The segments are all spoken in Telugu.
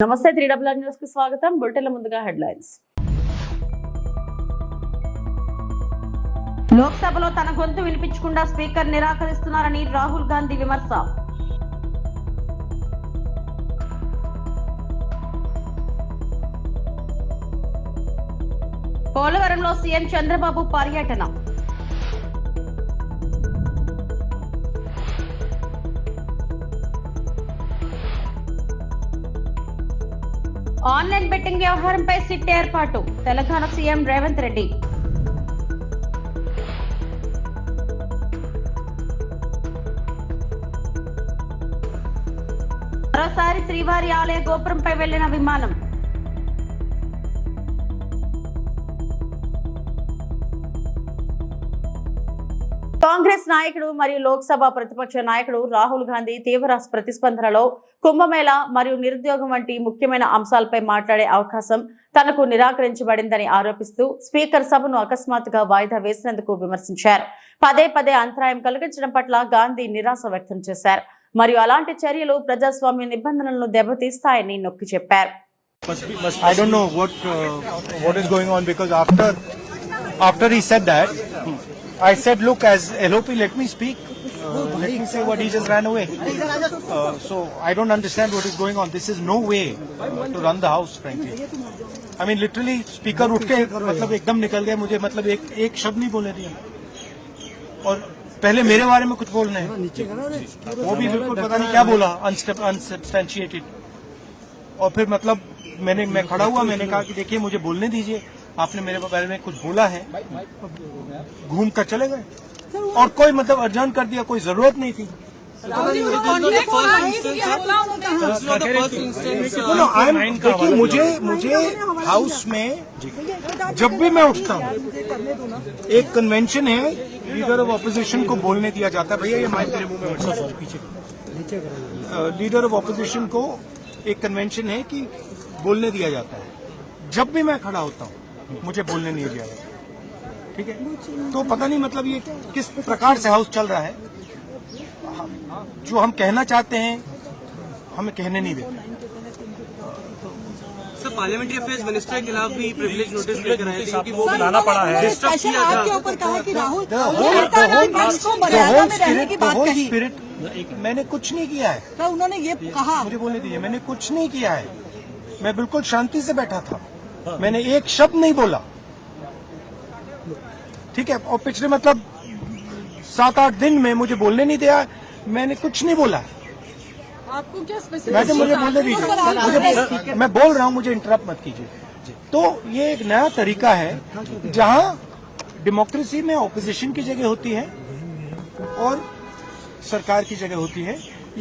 నమస్తే 3WR న్యూస్ కి స్వాగతం. బులెటిన్ల ముందుగా హెడ్లైన్స్. లోక్సభలో తన గొంతు వినిపించకుండా స్పీకర్ నిరాకరిస్తున్నారని రాహుల్ గాంధీ విమర్శ. పోలవరంలో సీఎం చంద్రబాబు పర్యటన. ఆన్లైన్ బెట్టింగ్ వ్యవహారంపై సిట్ ఏర్పాటు. తెలంగాణ సీఎం రేవంత్ రెడ్డి. మరోసారి శ్రీవారి ఆలయ గోపురంపై వెళ్లిన విమానం. కాంగ్రెస్ నాయకుడు మరియు లోక్సభ ప్రతిపక్ష నాయకుడు రాహుల్ గాంధీ తీవ్ర ప్రతిస్పందనలో కుంభమేళా మరియు నిరుద్యోగం వంటి ముఖ్యమైన అంశాలపై మాట్లాడే అవకాశం తనకు నిరాకరించబడిందని ఆరోపిస్తూ స్పీకర్ సభను అకస్మాత్తుగా వాయిదా వేసినందుకు విమర్శించారు. పదే పదే అంతరాయం కలిగించడం పట్ల గాంధీ నిరాశ వ్యక్తం చేశారు. మరియు అలాంటి చర్యలు ప్రజాస్వామ్య నిబంధనలను దెబ్బతీస్తాయని నొక్కి చెప్పారు. I don't know what is going on, because after he said that, I said, look, as LOP, let me speak. Let me say what he just ran away. So I don't understand what is going on. This is no way to run the house, frankly. I mean, literally, speaker उठ के मतलब एकदम निकल गए. मुझे मतलब एक शब्द नहीं बोलने दिया. और पहले मेरे बारे में कुछ बोलना है, वो भी बिल्कुल पता नहीं क्या बोला, अनसब्सटेंशिएटेड. और फिर मतलब मैं खड़ा हुआ, मैंने कहा कि देखिए मुझे बोलने दीजिए, आपने मेरे बारे में कुछ बोला है, घूम कर चले गए. और कोई मतलब अर्जन कर दिया, कोई जरूरत नहीं थी. मुझे हाउस में जब भी मैं उठता हूँ, एक कन्वेंशन है, लीडर ऑफ ऑपोजिशन को बोलने दिया जाता है. भैया ये माइक मेरे मुंह में पीछे. लीडर ऑफ ऑपोजिशन को एक कन्वेंशन है कि बोलने दिया जाता है. जब भी मैं खड़ा होता हूँ मुझे बोलने नहीं दिया जाता. ठीक है, तो पता नहीं मतलब ये किस प्रकार से हाउस चल रहा है. जो हम कहना चाहते हैं हमें कहने नहीं देते. सर, पार्लियामेंट्री अफेयर्स मिनिस्टर के खिलाफ भी प्रिविलेज नोटिस लेकर आए थे, क्योंकि वो लाना पड़ा है. आपके ऊपर कहा कि राहुल स्पिरिट मैंने कुछ नहीं किया है. तो उन्होंने ये कहा, मुझे बोलने दीजिए, मैंने कुछ नहीं किया है. मैं बिल्कुल शांति से बैठा था, मैंने एक शब्द नहीं बोला. ठीक है, और पिछले मतलब 7-8 दिन में मुझे बोलने नहीं दिया. मैंने कुछ नहीं बोला. आपको क्या मैडम मुझे बोलने दीजिए, मैं बोल रहा हूँ, मुझे इंटरप्ट मत कीजिए. तो ये एक नया तरीका है जहाँ डेमोक्रेसी में ऑपोजिशन की जगह होती है और सरकार की जगह होती है.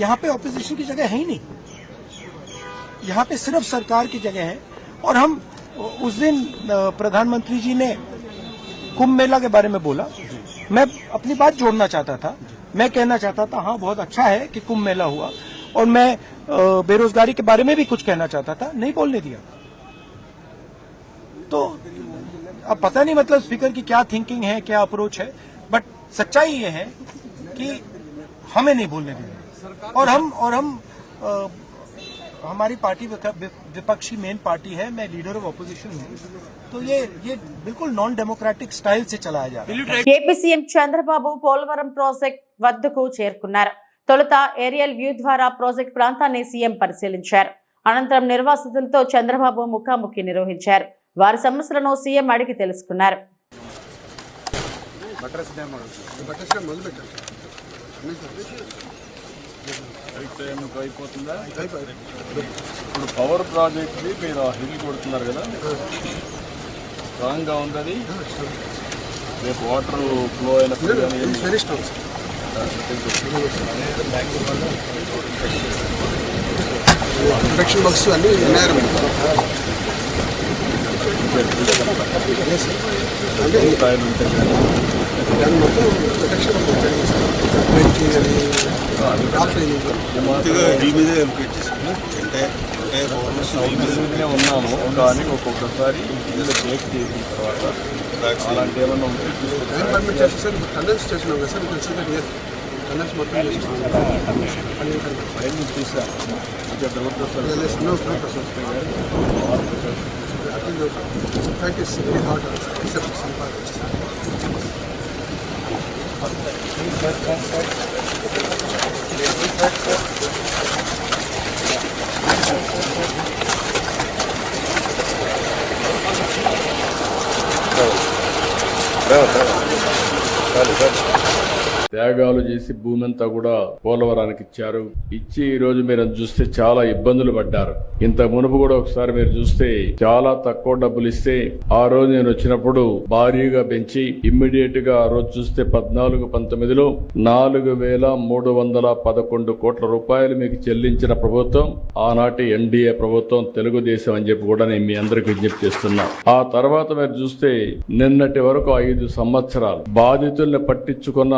यहाँ पे ऑपोजिशन की जगह है ही नहीं, यहाँ पे सिर्फ सरकार की जगह है. और हम उस दिन प्रधानमंत्री जी ने कुंभ मेला के बारे में बोला. मैं अपनी बात जोड़ना चाहता था. मैं कहना चाहता था हाँ बहुत अच्छा है कि कुंभ मेला हुआ, और मैं बेरोजगारी के बारे में भी कुछ कहना चाहता था, नहीं बोलने दिया. तो अब पता नहीं मतलब स्पीकर की क्या थिंकिंग है, क्या अप्रोच है, बट सच्चाई ये है कि हमें नहीं बोलने दिया. और हम हमारी पार्टी विपक्षी मेन पार्टी है, मैं लीडर ऑफ ऑपोजिशन हूँ. तो ये बिल्कुल नॉन डेमोक्रेटिक स्टाइल से चलाया जा रहा है. AP CM Chandrababu Polavaram project వద్దకు చేరుకున్నారు. తొలుత ఏరియల్ వ్యూ ద్వారా ప్రాజెక్ట్ ప్రాంతాన్ని సీఎం పరిశీలించారు. అనంతరం నిర్వాసితులతో చంద్రబాబు ముఖాముఖి నిర్వహించారు. వారి సమస్యలను సీఎం అడిగి తెలుసుకున్నారు. ఇప్పుడు పవర్ ప్రాజెక్ట్ మీరు హిల్ కొడుతున్నారు కదా, స్ట్రాంగ్గా ఉంది. అది రేపు వాటర్ ఫ్లో అయినప్పుడు ప్రొటెక్షన్ బాక్స్ అన్ని ఉన్నాయి. కాయలు ఉంటాయి దాని మొత్తం ప్రొటెక్షన్ ఉన్నాము. కానీ ఒక్కొక్కసారి బ్రేక్ చేసిన తర్వాత అలాంటి ఏమన్నా ఉంటే పర్మిట్ చేస్తాం సార్. కండెన్స్ చేస్తున్నాం కదా సార్, కండెన్స్ మొత్తం చూసాను. Mr. Devendra sir. No problem. I think the fact is very hard except some parts. త్యాగాలు చేసి భూమి అంతా కూడా పోలవరానికి ఇచ్చారు. ఇచ్చి ఈ రోజు మీరు చూస్తే చాలా ఇబ్బందులు పడ్డారు. ఇంత మునుపు కూడా ఒకసారి మీరు చూస్తే చాలా తక్కువ డబ్బులు ఇస్తే ఆ రోజు నేను వచ్చినప్పుడు భారీగా పెంచి ఇమ్మీడియట్ గా ఆ రోజు చూస్తే 14-19లో 4,311 కోట్ల రూపాయలు మీకు చెల్లించిన ప్రభుత్వం ఆనాటి ఎన్డీఏ ప్రభుత్వం, తెలుగుదేశం అని చెప్పి కూడా నేను మీ అందరికి విజ్ఞప్తి చేస్తున్నా. ఆ తర్వాత మీరు చూస్తే నిన్నటి వరకు 5 సంవత్సరాలు బాధితుల్ని పట్టించుకున్న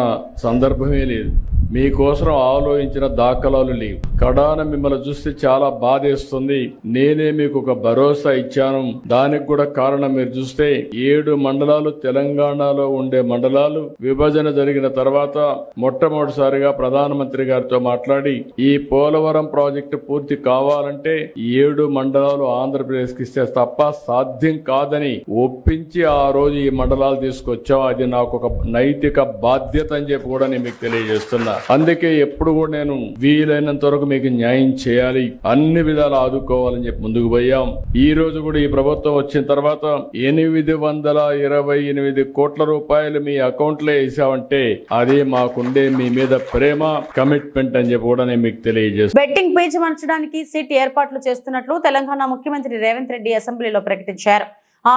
సందర్భమే లేదు. మీకోసం ఆలోచించిన దాఖలాలు లేవు. కడాన మిమ్మల్ని చూస్తే చాలా బాధేస్తుంది. నేనే మీకు ఒక భరోసా ఇచ్చాను. దానికి కూడా కారణం మీరు చూస్తే 7 మండలాలు తెలంగాణలో ఉండే మండలాలు విభజన జరిగిన తర్వాత మొట్టమొదటిసారిగా ప్రధానమంత్రి గారితో మాట్లాడి ఈ పోలవరం ప్రాజెక్టు పూర్తి కావాలంటే 7 మండలాలు ఆంధ్రప్రదేశ్ కి ఇస్తే తప్ప సాధ్యం కాదని ఒప్పించి ఆ రోజు ఈ మండలాలు తీసుకొచ్చాం. అది నాకు ఒక నైతిక బాధ్యత అని చెప్పి కూడా నేను మీకు తెలియజేస్తున్నా. అందుకే ఎప్పుడు కూడా నేను వీలైనంత వరకు మీకు న్యాయం చేయాలి, అన్ని విధాలు ఆదుకోవాలని చెప్పి ముందుకు పోయాం. ఈ రోజు కూడా ఈ ప్రభుత్వం వచ్చిన తర్వాత 828 కోట్ల రూపాయలు మీ అకౌంట్ లో వేసామంటే అదే మాకుండే మీ మీద ప్రేమ, కమిట్మెంట్ అని చెప్పి కూడా నేను మీకు తెలియజేస్తాను. బెట్టింగ్ పేజ్ మార్చడానికి సిట్ ఏర్పాట్లు చేస్తున్నట్లు తెలంగాణ ముఖ్యమంత్రి రేవంత్ రెడ్డి అసెంబ్లీలో ప్రకటించారు.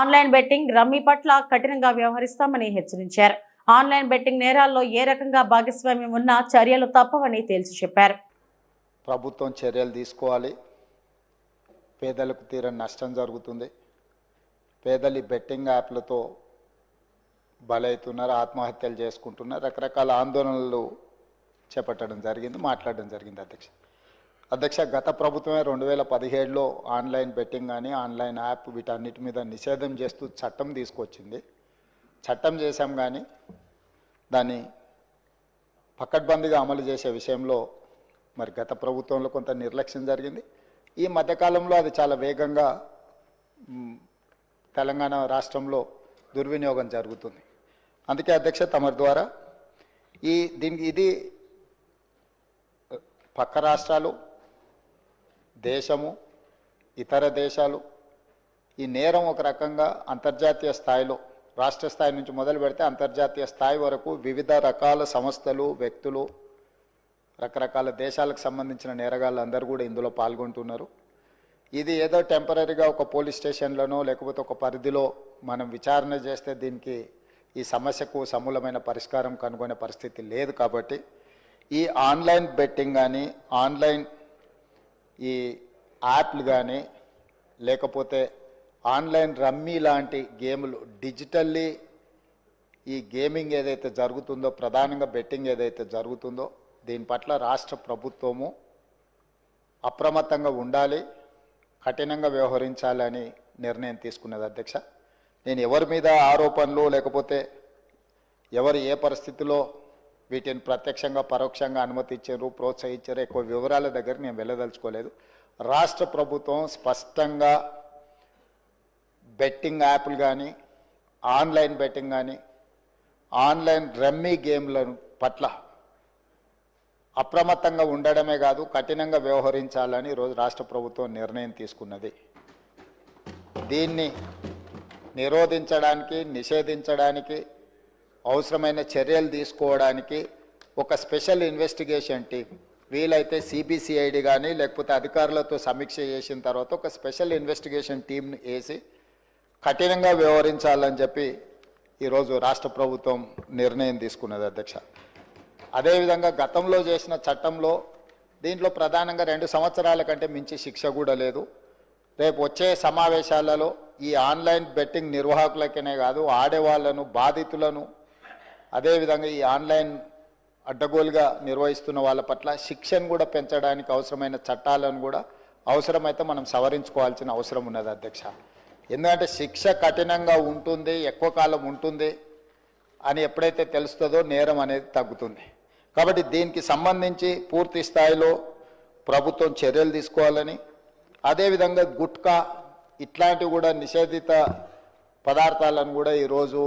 ఆన్లైన్ బెట్టింగ్, రమ్మీ పట్ల కఠినంగా వ్యవహరిస్తామని హెచ్చరించారు. ఆన్లైన్ బెట్టింగ్ నేరాల్లో ఏ రకంగా భాగస్వామ్యం ఉన్నా చర్యలు తప్పవని తేల్చి చెప్పారు. ప్రభుత్వం చర్యలు తీసుకోవాలి. పేదలకు తీరని నష్టం జరుగుతుంది. పేదలు బెట్టింగ్ యాప్లతో బలవుతున్నారు, ఆత్మహత్యలు చేసుకుంటున్నారు, రకరకాల ఆందోళనలు చేపట్టడం జరిగింది, మాట్లాడడం జరిగింది. అధ్యక్ష గత ప్రభుత్వమే 2017లో ఆన్లైన్ బెట్టింగ్ కానీ ఆన్లైన్ యాప్ వీటన్నిటి మీద నిషేధం చేస్తూ చట్టం తీసుకొచ్చింది. చట్టం చేశాం కానీ దాన్ని పకడ్బందీగా అమలు చేసే విషయంలో మరి గత ప్రభుత్వంలో కొంత నిర్లక్ష్యం జరిగింది. ఈ మధ్యకాలంలో అది చాలా వేగంగా తెలంగాణ రాష్ట్రంలో దుర్వినియోగం జరుగుతుంది. అందుకే అధ్యక్ష తమరి ద్వారా ఇది పక్క రాష్ట్రాలు, దేశము, ఇతర దేశాలు ఈ నేరం ఒక రకంగా అంతర్జాతీయ స్థాయిలో, రాష్ట్ర స్థాయి నుంచి మొదలు పెడితే అంతర్జాతీయ స్థాయి వరకు వివిధ రకాల సంస్థలు, వ్యక్తులు, రకరకాల దేశాలకు సంబంధించిన నేరగాళ్ళు అందరూ కూడా ఇందులో పాల్గొంటున్నారు. ఇది ఏదో టెంపరీగా ఒక పోలీస్ స్టేషన్లోనో లేకపోతే ఒక పరిధిలో మనం విచారణ చేస్తే దీనికి ఈ సమస్యకు సమూలమైన పరిష్కారం కనుగొనే పరిస్థితి లేదు. కాబట్టి ఈ ఆన్లైన్ బెట్టింగ్ కానీ ఆన్లైన్ ఈ యాప్లు కానీ లేకపోతే ఆన్లైన్ రమ్మీ లాంటి గేములు డిజిటల్లీ ఈ గేమింగ్ ఏదైతే జరుగుతుందో, ప్రధానంగా బెట్టింగ్ ఏదైతే జరుగుతుందో దీని పట్ల రాష్ట్ర ప్రభుత్వము అప్రమత్తంగా ఉండాలి, కఠినంగా వ్యవహరించాలని నిర్ణయం తీసుకున్నది. అధ్యక్ష నేను ఎవరి మీద ఆరోపణలు లేకపోతే ఎవరు ఏ పరిస్థితిలో వీటిని ప్రత్యక్షంగా పరోక్షంగా అనుమతి ఇచ్చారు, ప్రోత్సహించారు, ఎక్కువ వివరాల దగ్గర నేను వెళ్ళదలుచుకోలేదు. రాష్ట్ర ప్రభుత్వం స్పష్టంగా బెట్టింగ్ యాప్లు కానీ ఆన్లైన్ బెట్టింగ్ కానీ ఆన్లైన్ రమ్మీ గేమ్ల పట్ల అప్రమత్తంగా ఉండడమే కాదు కఠినంగా వ్యవహరించాలని ఈరోజు రాష్ట్ర ప్రభుత్వం నిర్ణయం తీసుకున్నది. దీన్ని నిరోధించడానికి, నిషేధించడానికి అవసరమైన చర్యలు తీసుకోవడానికి ఒక స్పెషల్ ఇన్వెస్టిగేషన్ టీం, వీలైతే సిబిసిఐడి కానీ లేకపోతే అధికారులతో సమీక్ష చేసిన తర్వాత ఒక స్పెషల్ ఇన్వెస్టిగేషన్ టీంను వేసి కఠినంగా వ్యవహరించాలని చెప్పి ఈరోజు రాష్ట్ర ప్రభుత్వం నిర్ణయం తీసుకున్నది. అధ్యక్ష అదేవిధంగా గతంలో చేసిన చట్టంలో దీంట్లో ప్రధానంగా 2 సంవత్సరాల కంటే మించి శిక్ష కూడా లేదు. రేపు వచ్చే సమావేశాలలో ఈ ఆన్లైన్ బెట్టింగ్ నిర్వాహకులకనే కాదు ఆడేవాళ్లను, బాధితులను, అదేవిధంగా ఈ ఆన్లైన్ అడ్డగోలుగా నిర్వహిస్తున్న వాళ్ళ పట్ల శిక్షను కూడా పెంచడానికి అవసరమైన చట్టాలను కూడా అవసరమైతే మనం సవరించుకోవాల్సిన అవసరం ఉన్నది. అధ్యక్ష ఎందుకంటే శిక్ష కఠినంగా ఉంటుంది, ఎక్కువ కాలం ఉంటుంది అని ఎప్పుడైతే తెలుస్తుందో నేరం అనేది తగ్గుతుంది. కాబట్టి దీనికి సంబంధించి పూర్తి స్థాయిలో ప్రభుత్వం చర్యలు తీసుకోవాలని, అదేవిధంగా గుట్కా ఇట్లాంటివి కూడా నిషేధిత పదార్థాలను కూడా ఈరోజు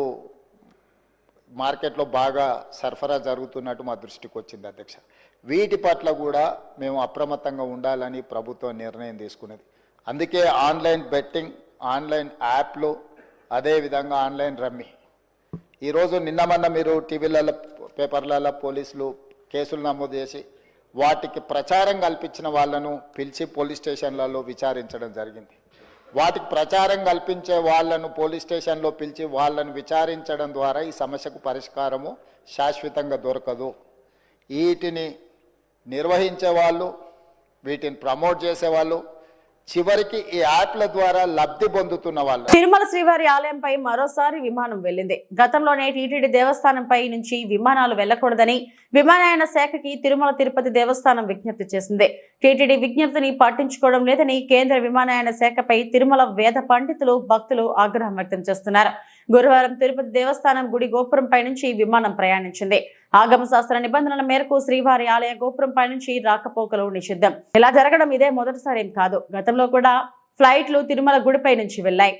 మార్కెట్లో బాగా సరఫరా జరుగుతున్నట్టు మా దృష్టికి వచ్చింది అధ్యక్ష. వీటి పట్ల కూడా మేము అప్రమత్తంగా ఉండాలని ప్రభుత్వం నిర్ణయం తీసుకున్నది. అందుకే ఆన్లైన్ బెట్టింగ్, ఆన్లైన్ యాప్లు, అదేవిధంగా ఆన్లైన్ రమ్మీ, ఈరోజు నిన్న మీరు టీవీలలో పేపర్లలో పోలీసులు కేసులు నమోదు చేసి వాటికి ప్రచారం కల్పించిన వాళ్ళను పిలిచి పోలీస్ స్టేషన్లలో విచారించడం జరిగింది. వాటికి ప్రచారం కల్పించే వాళ్ళను పోలీస్ స్టేషన్లో పిలిచి వాళ్ళను విచారించడం ద్వారా ఈ సమస్యకు పరిష్కారము శాశ్వతంగా దొరకదు. వీటిని నిర్వహించే వాళ్ళు, వీటిని ప్రమోట్ చేసేవాళ్ళు, చివరికి ఈ యాప్ల ద్వారా లబ్ధి పొందుతున్న వాళ్ళు. తిరుమల శ్రీవారి ఆలయంపై మరోసారి విమానం వెళ్లింది. గతంలోనే టీటీడీ దేవస్థానంపై నుంచి విమానాలు వెళ్లకూడదని విమానయాన శాఖకి తిరుమల తిరుపతి దేవస్థానం విజ్ఞప్తి చేసింది. టీటీడీ విజ్ఞప్తిని పట్టించుకోవడం లేదని కేంద్ర విమానయాన శాఖపై తిరుమల వేద పండితులు, భక్తులు ఆగ్రహం వ్యక్తం చేస్తున్నారు. గురువారం తిరుపతి దేవస్థానం గుడి గోపురంపై నుంచి విమానం ప్రయాణించింది. ఆగమ శాస్త్ర నిబంధనల మేరకు శ్రీవారి ఆలయ గోపురంపై నుంచి రాకపోకలు నిషిద్ధం. ఇలా జరగడం ఇదే మొదటిసారి ఏం కాదు. గతంలో కూడా ఫ్లైట్లు తిరుమల గుడిపై నుంచి వెళ్లాయి.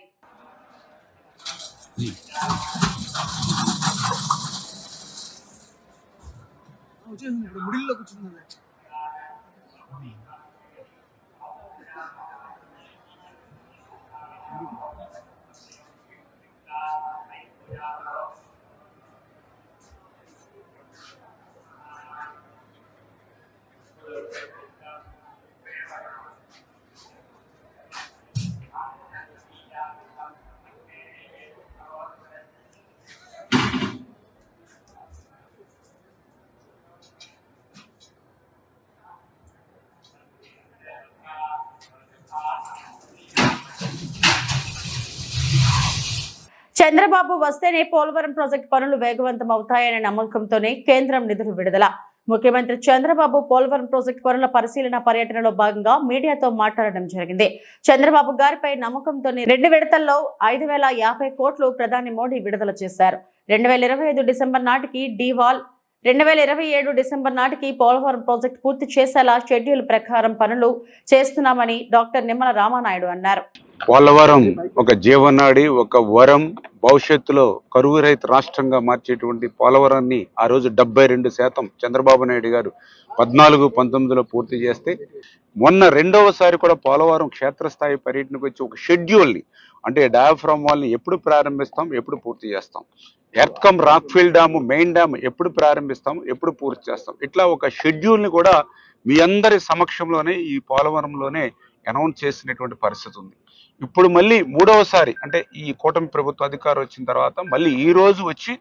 చంద్రబాబు వస్తేనే పోలవరం ప్రాజెక్టు పనులు వేగవంతం అవుతాయనే నమ్మకంతోనే కేంద్రం నిధులు విడుదల. ముఖ్యమంత్రి చంద్రబాబు పోలవరం ప్రాజెక్టు పనుల పరిశీలన పర్యటనలో భాగంగా మీడియాతో మాట్లాడడం జరిగింది. చంద్రబాబు గారిపై నమ్మకంతోనే 2 విడతల్లో 5,050 కోట్లు ప్రధాని మోడీ విడుదల చేశారు. 2025 డిసెంబర్ నాటికి డీవాల్, 2027 డిసెంబర్ నాటికి పోలవరం ప్రాజెక్టు పూర్తి చేసేలా షెడ్యూల్ ప్రకారం పనులు చేస్తున్నామని డాక్టర్ నిమ్మల రామానాయుడు అన్నారు. పోలవరం ఒక జీవనాడి, ఒక వరం, భవిష్యత్తులో కరువు రహిత రాష్ట్రంగా మార్చేటువంటి పోలవరాన్ని ఆ రోజు 72% చంద్రబాబు నాయుడు గారు 14-19లో పూర్తి చేస్తే, మొన్న రెండవసారి కూడా పోలవరం క్షేత్రస్థాయి పర్యటనకు వచ్చి ఒక షెడ్యూల్ని, అంటే డయాఫ్రామ్ వాల్ని ఎప్పుడు ప్రారంభిస్తాం, ఎప్పుడు పూర్తి చేస్తాం, ఎర్త్కమ్ రాక్ఫీల్ డ్యామ్, మెయిన్ డ్యామ్ ఎప్పుడు ప్రారంభిస్తాం, ఎప్పుడు పూర్తి చేస్తాం, ఇట్లా ఒక షెడ్యూల్ని కూడా మీ అందరి సమక్షంలోనే ఈ పోలవరంలోనే అనౌన్స్ చేసినటువంటి పరిస్థితి ఉంది. ఇప్పుడు మళ్ళీ 3వసారి, అంటే ఈ కూటమి ప్రభుత్వ అధికారం వచ్చిన తర్వాత మళ్ళీ ఈ రోజు వచ్చి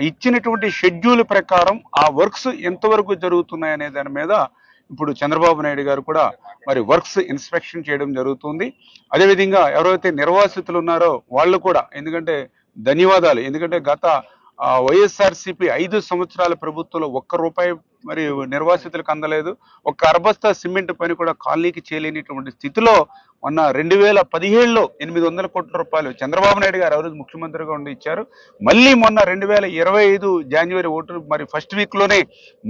ఇచ్చినటువంటి షెడ్యూల్ ప్రకారం ఆ వర్క్స్ ఎంతవరకు జరుగుతున్నాయనే దాని మీద ఇప్పుడు చంద్రబాబు నాయుడు గారు కూడా మరి వర్క్స్ ఇన్స్పెక్షన్ చేయడం జరుగుతుంది. అదేవిధంగా ఎవరైతే నిర్వాసితులు ఉన్నారో వాళ్ళు కూడా, ఎందుకంటే ధన్యవాదాలు, ఎందుకంటే గత వైఎస్ఆర్సీపీ 5 సంవత్సరాల ప్రభుత్వంలో ₹1 మరి నిర్వాసితులకు అందలేదు. ఒక్క అర్బస్తా సిమెంట్ పని కూడా కాలనీకి చేయలేనిటువంటి స్థితిలో మొన్న 2017లో 800 కోట్ల రూపాయలు చంద్రబాబు నాయుడు గారు ఎవరు ముఖ్యమంత్రిగా ఉండి ఇచ్చారు. మళ్ళీ మొన్న 2025 జనవరి 1 మరి ఫస్ట్ వీక్లోనే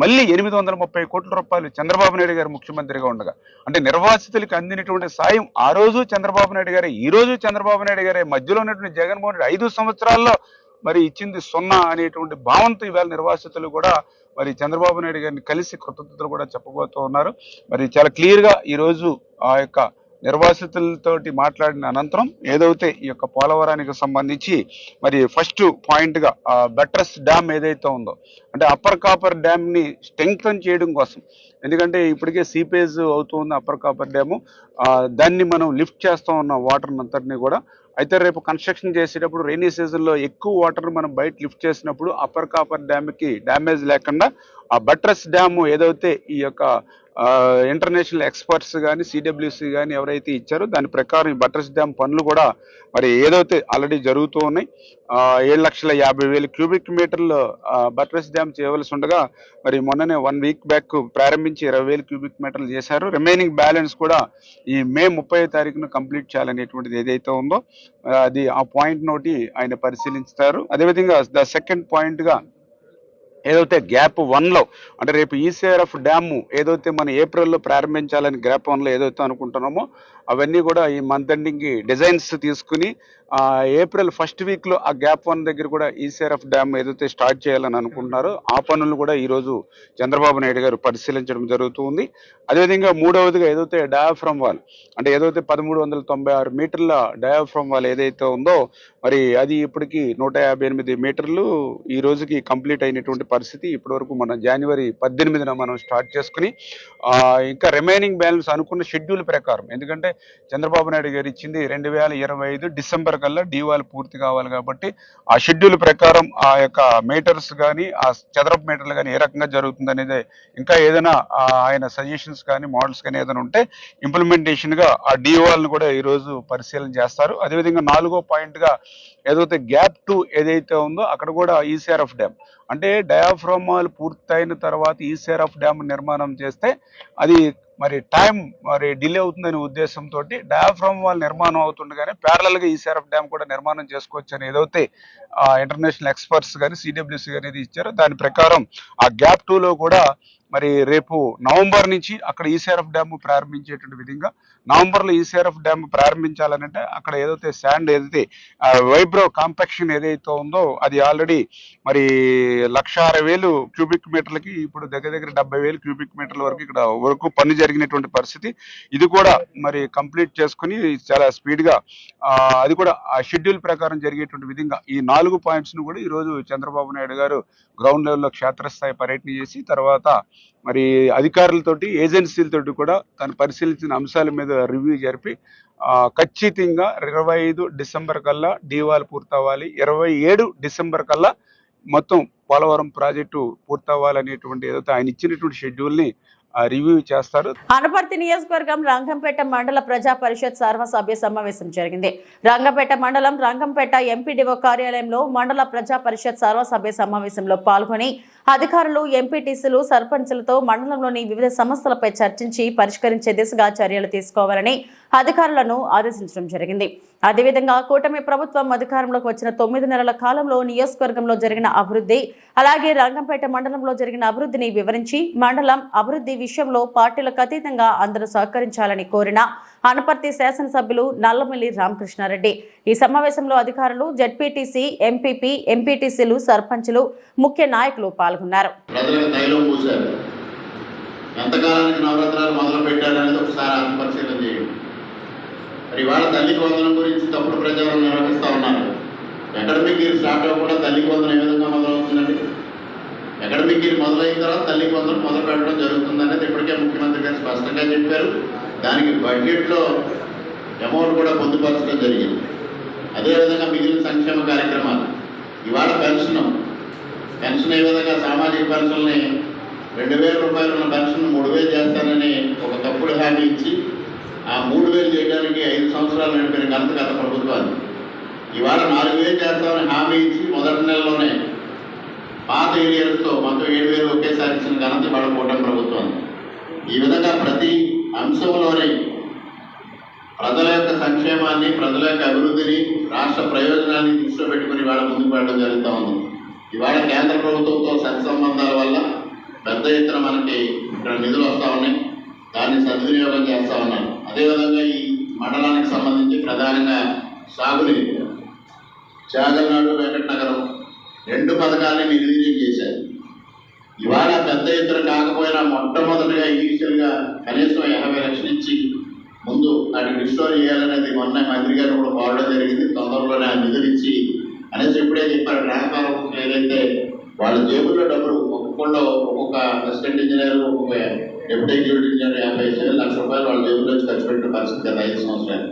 మళ్ళీ 830 కోట్ల రూపాయలు చంద్రబాబు నాయుడు గారు ముఖ్యమంత్రిగా ఉండగా, అంటే నిర్వాసితులకు అందినటువంటి సాయం ఆ రోజు చంద్రబాబు నాయుడు గారే, ఈ రోజు చంద్రబాబు నాయుడు గారే, మధ్యలో ఉన్నటువంటి జగన్మోహన్ రెడ్డి 5 సంవత్సరాల్లో మరి ఇచ్చింది 0 అనేటువంటి భావంతో ఇవాళ నిర్వాసితులు కూడా మరి చంద్రబాబు నాయుడు గారిని కలిసి కృతజ్ఞతలు కూడా చెప్పబోతూ ఉన్నారు. మరి చాలా క్లియర్గా ఈరోజు ఆ యొక్క నిర్వాసితులతోటి మాట్లాడిన అనంతరం ఏదైతే ఈ యొక్క పోలవరానికి సంబంధించి మరి ఫస్ట్ పాయింట్గా బట్రస్ డ్యామ్ ఏదైతే ఉందో, అంటే అప్పర్ కాపర్ డ్యామ్ని స్ట్రెంగ్తన్ చేయడం కోసం, ఎందుకంటే ఇప్పటికే సీపేజ్ అవుతుంది అప్పర్ కాపర్ డ్యాము, దాన్ని మనం లిఫ్ట్ చేస్తూ ఉన్న వాటర్ అంతటినీ కూడా. అయితే రేపు కన్స్ట్రక్షన్ చేసేటప్పుడు రైనీ సీజన్లో ఎక్కువ వాటర్ మనం బయట లిఫ్ట్ చేసినప్పుడు అప్పర్ కాపర్ డ్యామ్కి డ్యామేజ్ లేకుండా ఆ బట్రస్ డ్యాము ఏదైతే ఈ యొక్క ఇంటర్నేషనల్ ఎక్స్పర్ట్స్ కానీ సిడబ్ల్యూసి కానీ ఎవరైతే ఇచ్చారో దాని ప్రకారం ఈ బట్రస్ డ్యామ్ పనులు కూడా మరి ఏదైతే ఆల్రెడీ జరుగుతూ ఉన్నాయి. 7,50,000 క్యూబిక్ మీటర్లు బట్రస్ డ్యామ్ చేయవలసి ఉండగా మరి మొన్ననే 1 వీక్ బ్యాక్ ప్రారంభించి 20,000 క్యూబిక్ మీటర్లు చేశారు. రిమైనింగ్ బ్యాలెన్స్ కూడా ఈ మే 30వ తారీఖున కంప్లీట్ చేయాలనేటువంటిది ఏదైతే ఉందో అది ఆ పాయింట్ నోటి ఆయన పరిశీలిస్తారు. అదేవిధంగా ద సెకండ్ పాయింట్గా ఏదైతే గ్యాప్ 1లో అంటే రేపు ఈసీఆర్ఎఫ్ డ్యాము ఏదైతే మనం ఏప్రిల్లో ప్రారంభించాలని గ్యాప్ 1లో ఏదైతే అనుకుంటున్నామో అవన్నీ కూడా ఈ మంత్ ఎండింగ్కి డిజైన్స్ తీసుకుని ఏప్రిల్ ఫస్ట్ వీక్లో ఆ గ్యాప్ 1 దగ్గర కూడా ఈసీఆర్ఎఫ్ డ్యామ్ ఏదైతే స్టార్ట్ చేయాలని అనుకుంటున్నారో ఆ పనులు కూడా ఈరోజు చంద్రబాబు నాయుడు గారు పరిశీలించడం జరుగుతుంది. అదేవిధంగా మూడవదిగా ఏదైతే డయాఫ్రమ్ వాల్ అంటే ఏదైతే 1396 మీటర్ల డయాఫ్రమ్ వాల్ ఏదైతే ఉందో మరి అది ఇప్పటికి 158 మీటర్లు ఈ రోజుకి కంప్లీట్ అయినటువంటి పరిస్థితి. ఇప్పటి వరకు మనం జనవరి 18న మనం స్టార్ట్ చేసుకుని ఇంకా రిమైనింగ్ బ్యాలెన్స్ అనుకున్న షెడ్యూల్ ప్రకారం, ఎందుకంటే చంద్రబాబు నాయుడు గారు ఇచ్చింది 2025 డిసెంబర్ కల్లా డీవాల్ పూర్తి కావాలి కాబట్టి ఆ షెడ్యూల్ ప్రకారం ఆ యొక్క మీటర్స్ కానీ ఆ చదరపు మీటర్లు కానీ ఏ రకంగా జరుగుతుంది అనేది ఇంకా ఏదైనా ఆయన సజెషన్స్ కానీ మోడల్స్ కానీ ఏదైనా ఉంటే ఇంప్లిమెంటేషన్ గా ఆ డీవాల్ని కూడా ఈరోజు పరిశీలన చేస్తారు. అదేవిధంగా 4వ పాయింట్గా ఏదైతే గ్యాప్ 2 ఏదైతే ఉందో అక్కడ కూడా ఈసీఆర్ఎఫ్ డ్యామ్ అంటే డయాఫ్రమ్ వాల్ పూర్తయిన తర్వాత ఈసీఆర్ఎఫ్ డ్యామ్ నిర్మాణం చేస్తే అది మరి టైం మరి డిలే అవుతుందనే ఉద్దేశంతో డయాఫ్రమ్ వాల్ నిర్మాణం అవుతుండగానే ప్యారలల్ గా ఈసీఆర్ఎఫ్ డ్యామ్ కూడా నిర్మాణం చేసుకోవచ్చు అని ఏదైతే ఇంటర్నేషనల్ ఎక్స్పర్ట్స్ కానీ సిడబ్ల్యూసీ అనేది ఇచ్చారో దాని ప్రకారం ఆ గ్యాప్ 2లో కూడా మరి రేపు నవంబర్ నుంచి అక్కడ ఈసీఆర్ఎఫ్ డ్యామ్ ప్రారంభించేటువంటి విధంగా నవంబర్లో ఈసీఆర్ఎఫ్ డ్యామ్ ప్రారంభించాలనంటే అక్కడ ఏదైతే శాండ్ ఏదైతే వైబ్రో కాంపాక్షన్ ఏదైతే ఉందో అది ఆల్రెడీ మరి 1,60,000 క్యూబిక్ మీటర్లకి ఇప్పుడు దగ్గర 70,000 క్యూబిక్ మీటర్ల వరకు ఇక్కడ వరకు పని జరిగినటువంటి పరిస్థితి. ఇది కూడా మరి కంప్లీట్ చేసుకుని చాలా స్పీడ్గా అది కూడా ఆ షెడ్యూల్ ప్రకారం జరిగేటువంటి విధంగా ఈ 4 పాయింట్స్ను కూడా ఈరోజు చంద్రబాబు నాయుడు గారు గ్రౌండ్ లెవెల్లో క్షేత్రస్థాయి పర్యటన చేసి తర్వాత మరి అధికారులతోటి ఏజెన్సీలతోటి కూడా తను పరిశీలించిన అంశాల మీద రివ్యూ జరిపి ఖచ్చితంగా 25 డిసెంబర్ కల్లా డీవాల్ పూర్తవ్వాలి, 27 డిసెంబర్ కల్లా మొత్తం పోలవరం ప్రాజెక్టు పూర్తవ్వాలనేటువంటి ఏదైతే ఆయన ఇచ్చినటువంటి షెడ్యూల్ని రివ్యూ చేస్తారు. అనపర్తి నియోజకవర్గం రంగంపేట మండల ప్రజా పరిషత్ సర్వసభ్య సమావేశం జరిగింది. రంగంపేట మండలం రంగంపేట ఎంపీడీఓ కార్యాలయంలో మండల ప్రజా పరిషత్ సర్వసభ్య సమావేశంలో పాల్గొని అధికారులు, ఎంపీటీసీలు, సర్పంచులతో మండలంలోని వివిధ సమస్యలపై చర్చించి పరిష్కరించే దిశగా చర్యలు తీసుకోవాలని అధికారులను ఆదేశించడం జరిగింది. అదేవిధంగా కూటమి ప్రభుత్వం అధికారంలోకి వచ్చిన 9 నెలల కాలంలో నియోజకవర్గంలో జరిగిన అభివృద్ధి, అలాగే రంగంపేట మండలంలో జరిగిన అభివృద్ధిని వివరించి మండలం అభివృద్ధి విషయంలో పార్టీలకు అతీతంగా అందరూ సహకరించాలని కోరిన అనపర్తి శాసనసభ్యులు నల్లమిల్లి రామకృష్ణారెడ్డి. ఈ సమావేశంలో అధికారులు, జెడ్పీటీసీ, ఎంపీపీ, ఎంపీటీసీలు, సర్పంచులు, ముఖ్య నాయకులు పాల్గొన్నారు. ఎంతకాలానికి నవరాత్రాలు మొదలు పెట్టారనేది ఒకసారి ఆత్మపరిశీలన చేయండి. మరి ఇవాళ తల్లికి వందనం గురించి తప్పుడు ప్రచారం నిర్వహిస్తూ ఉన్నారు. అకాడమిక్ ఇయర్ స్టార్ట్ అవ్వకుండా తల్లికి వందనం ఏ విధంగా మొదలవుతుందండి? అకాడమిక్ ఇయర్ మొదలైన తర్వాత తల్లికి వందనం మొదలు పెట్టడం జరుగుతుందనేది ఇప్పటికే ముఖ్యమంత్రి గారు స్పష్టంగా చెప్పారు. దానికి బడ్జెట్లో అమౌంట్ కూడా పొందుపరచడం జరిగింది. అదేవిధంగా మిగిలిన సంక్షేమ కార్యక్రమాలు, ఇవాళ పెన్షన్ ఏ విధంగా సామాజిక పెన్షన్ని 2,000 రూపాయలు ఉన్న పెన్షన్ 3,000 చేస్తానని ఒక తప్పుడు హామీ ఇచ్చి ఆ 3,000 చేయడానికి 5 సంవత్సరాలు నడిపిన ఘనత గత ప్రభుత్వాన్ని. ఇవాళ 4,000 చేస్తామని హామీ ఇచ్చి మొదటి నెలలోనే పాత ఏరియాలతో మొత్తం 7,000 ఒకేసారి ఇచ్చిన ఘనత ఇవాళ కూటమి ప్రభుత్వం. ఈ విధంగా ప్రతి అంశంలోనే ప్రజల యొక్క సంక్షేమాన్ని, ప్రజల యొక్క అభివృద్ధిని, రాష్ట్ర ప్రయోజనాన్ని దృష్టిలో పెట్టుకుని ఇవాళ ముందుకు వెళ్ళడం జరుగుతూ ఉంది. ఇవాళ కేంద్ర ప్రభుత్వంతో సత్సంబంధాల వల్ల పెద్ద ఎత్తున మనకి ఇక్కడ నిధులు వస్తూ ఉన్నాయి. దాన్ని సద్వినియోగం చేస్తూ ఉన్నారు. అదేవిధంగా ఈ మండలానికి సంబంధించి ప్రధానంగా సాగునీరు, చాగల్నాడు, వెంకటనగరం 2 పథకాలని నిర్వీర్యం చేశారు. ఇవాళ పెద్ద ఎత్తున కాకపోయినా మొట్టమొదటిగా ఇనీషియల్గా కనీసం 50 లక్షలు ఇచ్చి ముందు వాటిని రిస్టోర్ చేయాలనేది మొన్న మంత్రి గారు కూడా కోరడం జరిగింది. తొందరలోనే ఆ నిధులు ఇచ్చి అనేసి ఇప్పుడే చెప్పారు. ట్రాన్స్ఫార్మర్ ఏదైతే వాళ్ళ జేబుల్లో డబ్బులు ఒక్కొక్క అసిస్టెంట్ ఇంజనీర్, ఒక్కొక్క డిప్యూటీ ఎగ్జిక్యూటివ్ ఇంజనీర్ 57 లక్షల రూపాయలు వాళ్ళ జేబులో ఖర్చు పెట్టిన పరిస్థితి గత 5 సంవత్సరాలు.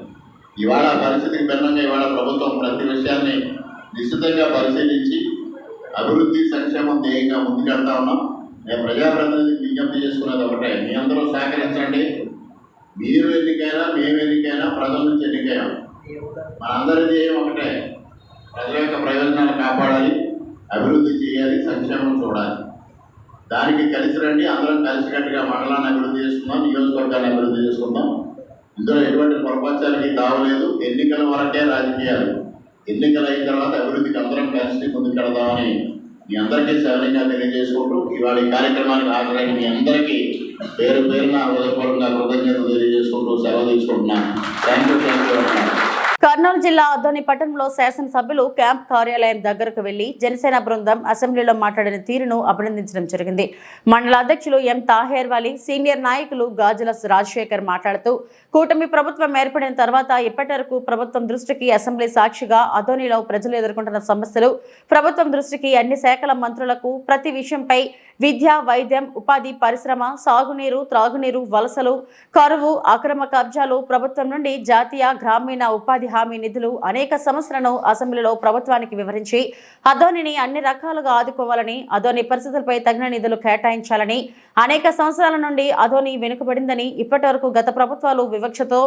ఇవాళ పరిస్థితికి భిన్నంగా ఇవాళ ప్రభుత్వం ప్రతి విషయాన్ని నిశ్చితంగా పరిశీలించి అభివృద్ధి, సంక్షేమం ధ్యేయంగా ముందుకెళ్తా ఉన్నాం. నేను ప్రజాప్రతినిధికి విజ్ఞప్తి చేసుకునేది ఒకటే, మీ అందరూ సహకరించండి. మీరు ఎన్నికైనా, మేము ఎన్నికైనా, ప్రజల నుంచి ఎన్నికైనా మనందరి ధ్యేయం ఒకటే, ప్రజల యొక్క ప్రయోజనాలు కాపాడాలి, అభివృద్ధి చేయాలి, సంక్షేమం చూడాలి. దానికి కలిసి రండి, అందరం కలిసికట్టుగా మండలాన్ని అభివృద్ధి చేసుకుందాం, నియోజకవర్గాన్ని అభివృద్ధి చేసుకుందాం. ఇందులో ఎటువంటి పొరపచ్చాలకి తావలేదు. ఎన్నికల వరకే రాజకీయాలు, ఎన్నికలు అయిన తర్వాత అభివృద్ధికి అందరం కలిసి ముందుకెడదామని మీ అందరికీ సవినయంగా తెలియజేసుకుంటూ ఇవాళ ఈ కార్యక్రమానికి హాజరైన మీ అందరికీ పేరు పేరున హృదయపూర్వకంగా కృతజ్ఞతలు తెలియజేసుకుంటూ సెలవు తీసుకుంటున్నాను. థ్యాంక్ యూ అన్నారు. కర్నూలు జిల్లా అద్దోని పట్టణంలో శాసనసభ్యులు క్యాంప్ కార్యాలయం దగ్గరకు వెళ్లి జనసేన బృందం అసెంబ్లీలో మాట్లాడిన తీరును అభినందించడం జరిగింది. మండల అధ్యక్షులు ఎం తాహేర్వాలి, సీనియర్ నాయకులు గాజుల రాజశేఖర్ మాట్లాడుతూ కూటమి ప్రభుత్వం ఏర్పడిన తర్వాత ఇప్పటి వరకు ప్రభుత్వం దృష్టికి అసెంబ్లీ సాక్షిగా అద్దోనిలో ప్రజలు ఎదుర్కొంటున్న సమస్యలు ప్రభుత్వం దృష్టికి అన్ని శాఖల మంత్రులకు ప్రతి విషయంపై విద్య, వైద్యం, ఉపాధి, పరిశ్రమ, సాగునీరు, త్రాగునీరు, వలసలు, కరువు, అక్రమ కబ్జాలు, ప్రభుత్వం నుండి జాతీయ గ్రామీణ ఉపాధి హామీ నిధులు అనేక సమస్యలను అసెంబ్లీలో ప్రభుత్వానికి వివరించి అదోనిని అన్ని రకాలుగా ఆదుకోవాలని, అదోని పరిస్థితులపై తగిన నిధులు కేటాయించాలని, అనేక సంవత్సరాల నుండి అదోని వెనుకబడిందని, ఇప్పటి వరకు గత ప్రభుత్వాలు వివక్షతో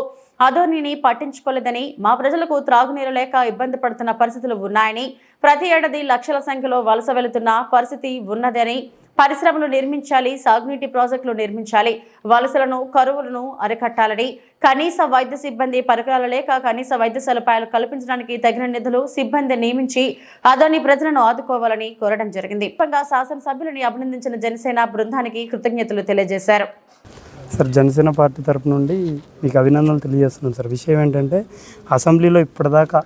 అదోనిని పట్టించుకోలేదని, మా ప్రజలకు త్రాగునీరు లేక ఇబ్బంది పడుతున్న పరిస్థితులు ఉన్నాయని, ప్రతి ఏడాది లక్షల సంఖ్యలో వలస వెళుతున్న పరిస్థితి ఉన్నదని, పరిశ్రమలు నిర్మించాలి, సాగునీటి ప్రాజెక్టులు నిర్మించాలి, వలసలను, కరువులను అరికట్టాలని, కనీస వైద్య సిబ్బంది పరికరాలు లేక కనీస వైద్య సదుపాయాలు కల్పించడానికి తగిన నిధులు, సిబ్బంది నియమించి అదోని ప్రజలను ఆదుకోవాలని కోరడం జరిగింది. శాసనసభ్యులని అభినందించిన జనసేన బృందానికి కృతజ్ఞతలు తెలియజేశారు. సార్, జనసేన పార్టీ తరపు నుండి మీకు అభినందనలు తెలియజేస్తున్నాను సార్. విషయం ఏంటంటే అసెంబ్లీలో ఇప్పటిదాకా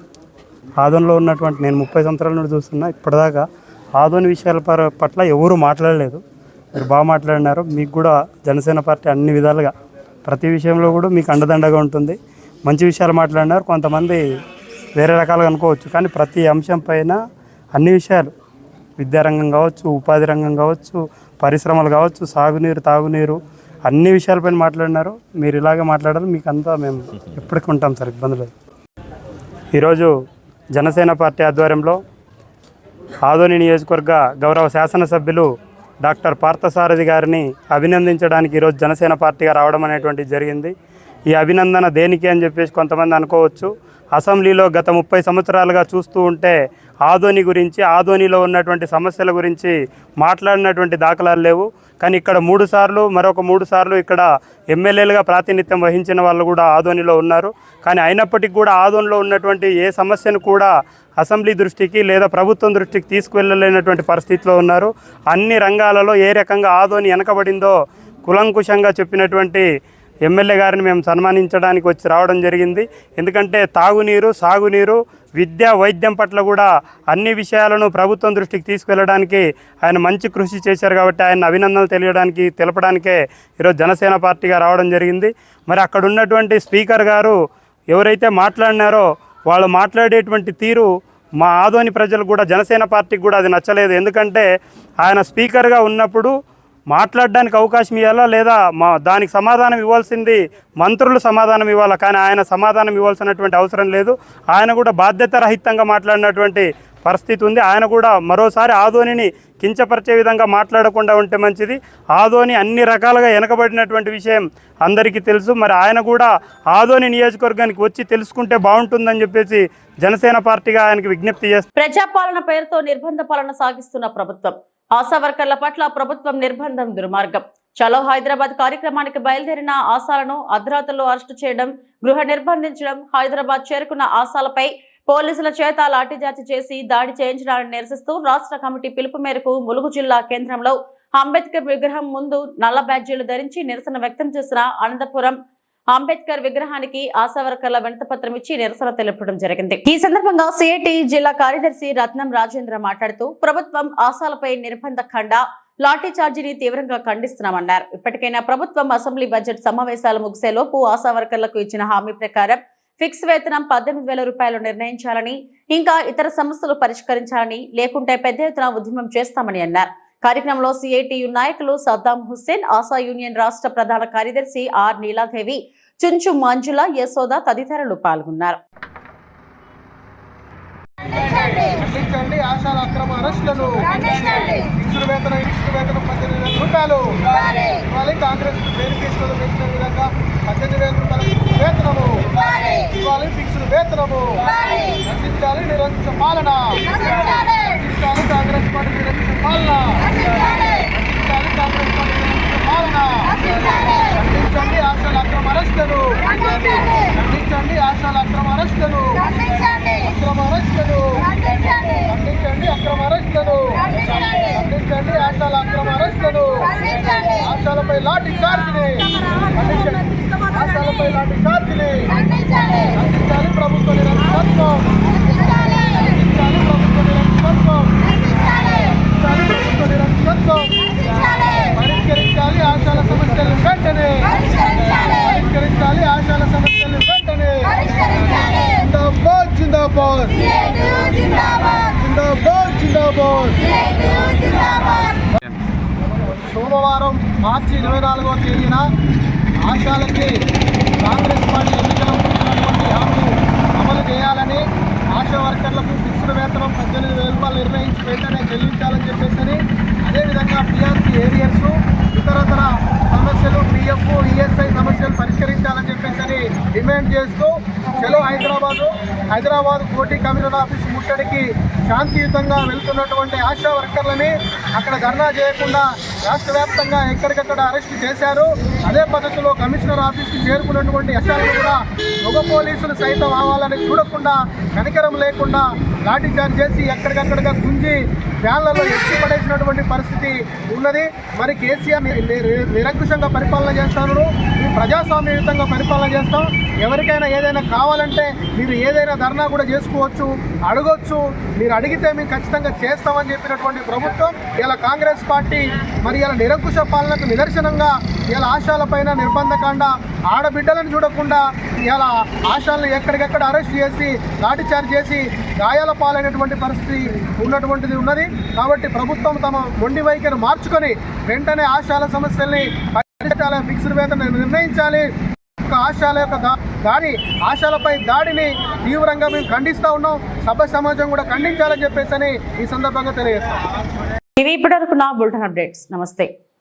ఆదోనిలో ఉన్నటువంటి, నేను 30 సంవత్సరాల నుండి చూస్తున్నా, ఇప్పటిదాకా ఆదోని విషయాల పట్ల ఎవరు మాట్లాడలేదు. మీరు బాగా మాట్లాడినారు. మీకు కూడా జనసేన పార్టీ అన్ని విధాలుగా ప్రతి విషయంలో కూడా మీకు అండదండగా ఉంటుంది. మంచి విషయాలు మాట్లాడినారు. కొంతమంది వేరే రకాలుగా అనుకోవచ్చు, కానీ ప్రతి అంశం పైన అన్ని విషయాలు, విద్యారంగం కావచ్చు, ఉపాధి రంగం కావచ్చు, పరిశ్రమలు కావచ్చు, సాగునీరు, తాగునీరు, అన్ని విషయాలపైన మాట్లాడినారు. మీరు ఇలాగే మాట్లాడాలి. మీకు అంతా మేము ఎప్పటికీ ఉంటాం సార్, ఇబ్బంది లేదు. ఈరోజు జనసేన పార్టీ ఆధ్వర్యంలో ఆదోని నియోజకవర్గ గౌరవ శాసనసభ్యులు డాక్టర్ పార్థసారథి గారిని అభినందించడానికి ఈరోజు జనసేన పార్టీగా రావడం అనేటువంటిది జరిగింది. ఈ అభినందన దేనికి అని చెప్పేసి కొంతమంది అనుకోవచ్చు. అసెంబ్లీలో గత 30 సంవత్సరాలుగా చూస్తూ ఉంటే ఆదోని గురించి, ఆదోనిలో ఉన్నటువంటి సమస్యల గురించి మాట్లాడినటువంటి దాఖలాలు లేవు. కానీ ఇక్కడ 3 సార్లు, మరొక 3 సార్లు ఇక్కడ ఎమ్మెల్యేలుగా ప్రాతినిధ్యం వహించిన వాళ్ళు కూడా ఆదోనిలో ఉన్నారు. కానీ అయినప్పటికీ కూడా ఆదోనిలో ఉన్నటువంటి ఏ సమస్యను కూడా అసెంబ్లీ దృష్టికి లేదా ప్రభుత్వం దృష్టికి తీసుకువెళ్ళలేనటువంటి పరిస్థితిలో ఉన్నారు. అన్ని రంగాలలో ఏ రకంగా ఆదోని వెనకబడిందో కులంకుశంగా చెప్పినటువంటి ఎమ్మెల్యే గారిని మేము సన్మానించడానికి వచ్చి రావడం జరిగింది. ఎందుకంటే తాగునీరు, సాగునీరు, విద్య, వైద్యం పట్ల కూడా అన్ని విషయాలను ప్రభుత్వం దృష్టికి తీసుకెళ్లడానికి ఆయన మంచి కృషి చేశారు. కాబట్టి ఆయన అభినందనలు తెలపడానికే ఈరోజు జనసేన పార్టీగా రావడం జరిగింది. మరి అక్కడ ఉన్నటువంటి స్పీకర్ గారు ఎవరైతే మాట్లాడినారో వాళ్ళు మాట్లాడేటువంటి తీరు మా ఆదోని ప్రజలు కూడా, జనసేన పార్టీకి కూడా అది నచ్చలేదు. ఎందుకంటే ఆయన స్పీకర్గా ఉన్నప్పుడు మాట్లాడడానికి అవకాశం ఇవ్వాలా, లేదా దానికి సమాధానం ఇవ్వాల్సింది మంత్రులు సమాధానం ఇవ్వాలా, కానీ ఆయన సమాధానం ఇవ్వాల్సినటువంటి అవసరం లేదు. ఆయన కూడా బాధ్యతారహితంగా మాట్లాడినటువంటి పరిస్థితి ఉంది. ఆయన కూడా మరోసారి ఆదోనిని కించపరిచే విధంగా మాట్లాడకుండా ఉంటే మంచిది. ఆదోని అన్ని రకాలుగా వెనకబడినటువంటి విషయం అందరికీ తెలుసు. మరి ఆయన కూడా ఆదోని నియోజకవర్గానికి వచ్చి తెలుసుకుంటే బాగుంటుందని చెప్పేసి జనసేన పార్టీగా ఆయనకు విజ్ఞప్తి చేస్తారు. ప్రజాపాలన పేరుతో నిర్బంధ పాలన సాగిస్తున్న ప్రభుత్వం, ఆశా వర్కర్ల పట్ల ప్రభుత్వం నిర్బంధం దుర్మార్గం. చలో హైదరాబాద్ కార్యక్రమానికి బయలుదేరిన ఆశాలను అర్ధరాత్రుల్లో అరెస్టు చేయడం, గృహ నిర్బంధించడం, హైదరాబాద్ చేరుకున్న ఆశాలపై పోలీసుల చేత లాఠీచార్జి చేసి దాడి చేయించడాన్ని నిరసిస్తూ రాష్ట్ర కమిటీ పిలుపు మేరకు ములుగు జిల్లా కేంద్రంలో అంబేద్కర్ విగ్రహం ముందు నల్ల బ్యాడ్జీలు ధరించి నిరసన వ్యక్తం చేసిన అనంతపురం అంబేద్కర్ విగ్రహానికి ఆశా వర్కర్ల వినతిపత్రం ఇచ్చి నిరసన తెలపడం జరిగింది. ఈ సందర్భంగా సిఐటి జిల్లా కార్యదర్శి రత్నం రాజేంద్ర మాట్లాడుతూ ప్రభుత్వం ఆశాలపై నిర్బంధ ఖండ లాఠీ చార్జీని తీవ్రంగా ఖండిస్తున్నామన్నారు. ఇప్పటికైనా ప్రభుత్వం అసెంబ్లీ బడ్జెట్ సమావేశాలు ముగిసేలోపు ఆశా వర్కర్లకు ఇచ్చిన హామీ ప్రకారం ఫిక్స్ వేతనం 18,000 రూపాయలు నిర్ణయించాలని, ఇంకా ఇతర సమస్యలు పరిష్కరించాలని, లేకుంటే పెద్ద ఎత్తున ఉద్యమం చేస్తామని అన్నారు. కార్యక్రమంలో సిఐటియు నాయకులు సద్దాం హుస్సేన్, ఆశా యూనియన్ రాష్ట్ర ప్రధాన కార్యదర్శి ఆర్ నీలాదేవి, చుంచు మంజుల, యశోద తదితరులు పాల్గొన్నారు. ఆశాల అక్రమ అరెస్టులను, వేతనం 18,000 రూపాయలు ఇవ్వాలి. కాంగ్రెస్ మేనిఫెస్టోలో పెట్టిన విధంగా 18,000 రూపాయల వేతనము ఇవ్వాలి. ఫిక్స్డ్ వేతనము రక్షించాలి. నిరంకుశ పాలన రక్షించాలి. కాంగ్రెస్ పార్టీ నిరంకుశ పాలన రక్షించాలి. కాంగ్రెస్ పార్టీ నిరంకుశ పాలన ఖండించండి. ఆశాల అక్రమ అరెస్టులను ఖండించండి. ఆశాల అక్రమ అరెస్టులను అక్రమ అరెస్టులను ఖండించండి. అక్రమ అరెస్టులను ఆశాల అక్రమ అరెస్టులను, ఆశాలపై లాఠీ చార్జిని, ఆశాలపై లాఠీ చార్జిని రక్షించాలి ప్రభుత్వ నిరంకుశత్వం, రక్షించాలి ప్రభుత్వ నిరంకుశత్వం, ప్రభుత్వ నిరంకుశత్వం, పరిష్కరించాలి ఆశాల సమస్యలు వెంటనే, పరిష్కరించాలి ఆశాల సమస్యలు వెంటనే. జిందాబాద్ జిందాబాద్ జిందాబాద్ జిందాబాద్. సోమవారం మార్చి 24వ తేదీన ఆశాలకి కాంగ్రెస్ పార్టీ ఎన్నికల ఇచ్చినటువంటి హామీలు అమలు చేయాలని, ఆశా వర్కర్లకు ఫిక్స్డ్ వేతనం 18,000 రూపాయలు నిర్ణయించి వెంటనే చెల్లించాలని చెప్పేసి, అదేవిధంగా పిఆర్సీ ఏరియర్స్ ఇతరతర సమస్యలు పిఎఫ్ ఈఎస్ఐ సమస్యలు పరిష్కరించాలని చెప్పేసి డిమాండ్ చేస్తూ చలో హైదరాబాద్ కోటి కమిషనర్ ఆఫీస్ ముట్టడికి శాంతియుతంగా వెళ్తున్నటువంటి ఆశా వర్కర్లని అక్కడ ధర్నా చేయకుండా రాష్ట్ర వ్యాప్తంగా ఎక్కడికక్కడ అరెస్ట్ చేశారు. అదే పద్ధతిలో కమిషనర్ ఆఫీస్కి చేరుకున్నటువంటి ఆశాలను కూడా మగ పోలీసులు సైతం ఆవాలని చూడకుండా, కనికరం లేకుండా లాఠీచార్జ్ చేసి ఎక్కడికక్కడగా గుంజి వ్యాన్లలో ఎత్తి పడేసినటువంటి పరిస్థితి ఉన్నది. మరి కేసీఆర్ నిరంకుశంగా పరిపాలన చేస్తున్నారు, ప్రజాస్వామ్యయుతంగా పరిపాలన చేస్తాం. ఎవరికైనా ఏదైనా కావాలంటే మీరు ఏదైనా ధర్నా కూడా చేసుకోవచ్చు, అడగొచ్చు. మీరు అడిగితే మేము ఖచ్చితంగా చేస్తామని చెప్పినటువంటి ప్రభుత్వం ఇలా కాంగ్రెస్ పార్టీ మరి ఇలా నిరంకుశ పాలనకు నిదర్శనంగా ఇలా ఆశాలపైన నిర్బంధకాండ, ఆడబిడ్డలను చూడకుండా ఇలా ఆశాలను ఎక్కడికెక్కడ అరెస్ట్ చేసి లాఠీచార్జ్ చేసి గాయాల పాలైనటువంటి పరిస్థితి ఉన్నటువంటిది ఉన్నది. కాబట్టి ప్రభుత్వం తమ మొండి వైఖరి మార్చుకొని వెంటనే ఆశాల సమస్యల్ని పరిష్కరించాలి, ఫిక్స్డ్ వేతనం నిర్ణయించాలి. ఆశాల యొక్క ఆశాలపై దాడిని తీవ్రంగా మేము ఖండిస్తూ ఉన్నాం. సభ్య సమాజం కూడా ఖండించాలని చెప్పేసి ఈ సందర్భంగా తెలియజేస్తాం. ఇవి ఇప్పటివరకు నా బులెటిన్ అప్డేట్స్. నమస్తే.